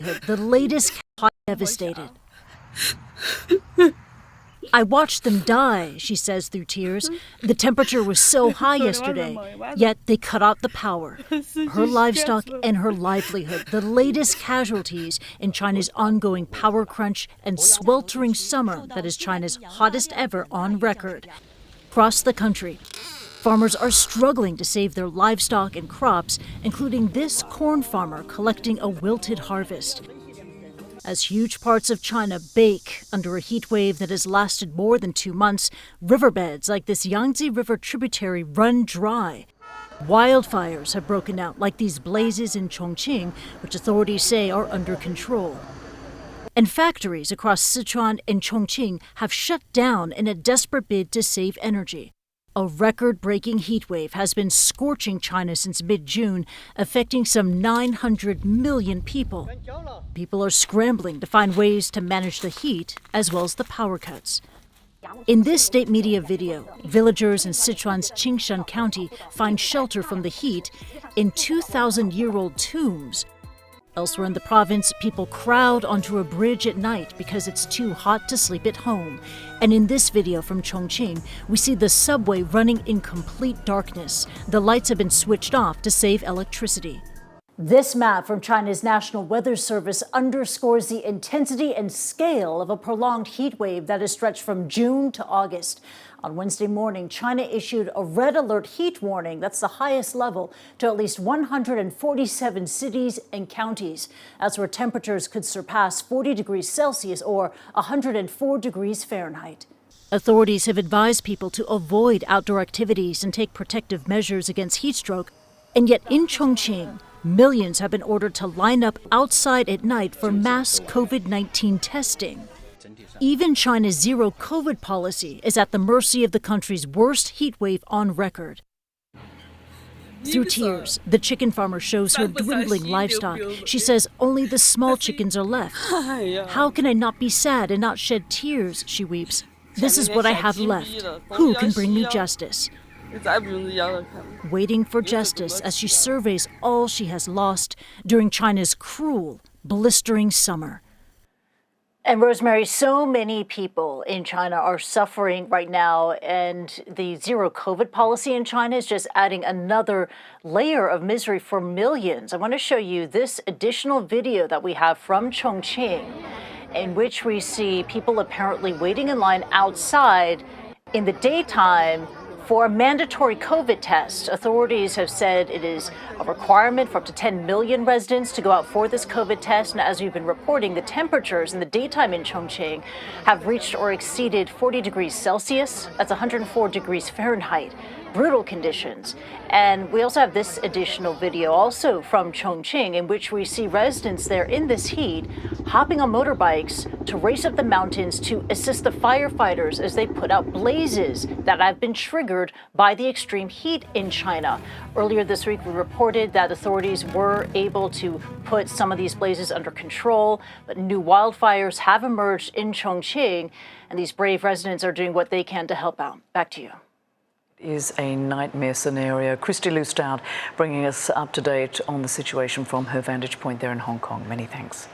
The latest cat devastated. I watched them die, she says through tears. The temperature was so high yesterday, yet they cut out the power. Her livestock and her livelihood, the latest casualties in China's ongoing power crunch and sweltering summer that is China's hottest ever on record. Across the country, farmers are struggling to save their livestock and crops, including this corn farmer collecting a wilted harvest. As huge parts of China bake under a heat wave that has lasted more than 2 months, riverbeds like this Yangtze River tributary run dry. Wildfires have broken out, like these blazes in Chongqing, which authorities say are under control. And factories across Sichuan and Chongqing have shut down in a desperate bid to save energy. A record-breaking heat wave has been scorching China since mid-June, affecting some 900 million people. People are scrambling to find ways to manage the heat as well as the power cuts. In this state media video, villagers in Sichuan's Qingshan County find shelter from the heat in 2,000-year-old tombs. Elsewhere in the province, people crowd onto a bridge at night because it's too hot to sleep at home. And in this video from Chongqing, we see the subway running in complete darkness. The lights have been switched off to save electricity. This map from China's National Weather Service underscores the intensity and scale of a prolonged heat wave that has stretched from June to August. On Wednesday morning, China issued a red alert heat warning, that's the highest level, to at least 147 cities and counties. That's where temperatures could surpass 40 degrees Celsius or 104 degrees Fahrenheit. Authorities have advised people to avoid outdoor activities and take protective measures against heat stroke. And yet in Chongqing, millions have been ordered to line up outside at night for mass COVID-19 testing. Even China's zero COVID policy is at the mercy of the country's worst heat wave on record. Through tears, the chicken farmer shows her dwindling livestock. She says only the small chickens are left. How can I not be sad and not shed tears, she weeps. This is what I have left. Who can bring me justice? Waiting for justice as she surveys all she has lost during China's cruel, blistering summer. And Rosemary, so many people in China are suffering right now, and the zero COVID policy in China is just adding another layer of misery for millions. I want to show you this additional video that we have from Chongqing, in which we see people apparently waiting in line outside in the daytime for a mandatory COVID test. Authorities have said it is a requirement for up to 10 million residents to go out for this COVID test. And as we've been reporting, the temperatures in the daytime in Chongqing have reached or exceeded 40 degrees Celsius. That's 104 degrees Fahrenheit. Brutal conditions. And we also have this additional video also from Chongqing, in which we see residents there in this heat hopping on motorbikes to race up the mountains to assist the firefighters as they put out blazes that have been triggered by the extreme heat in China. Earlier this week, we reported that authorities were able to put some of these blazes under control, but new wildfires have emerged in Chongqing, and these brave residents are doing what they can to help out. Back to you. Is a nightmare scenario. Christy Lustad bringing us up to date on the situation from her vantage point there in Hong Kong. Many thanks.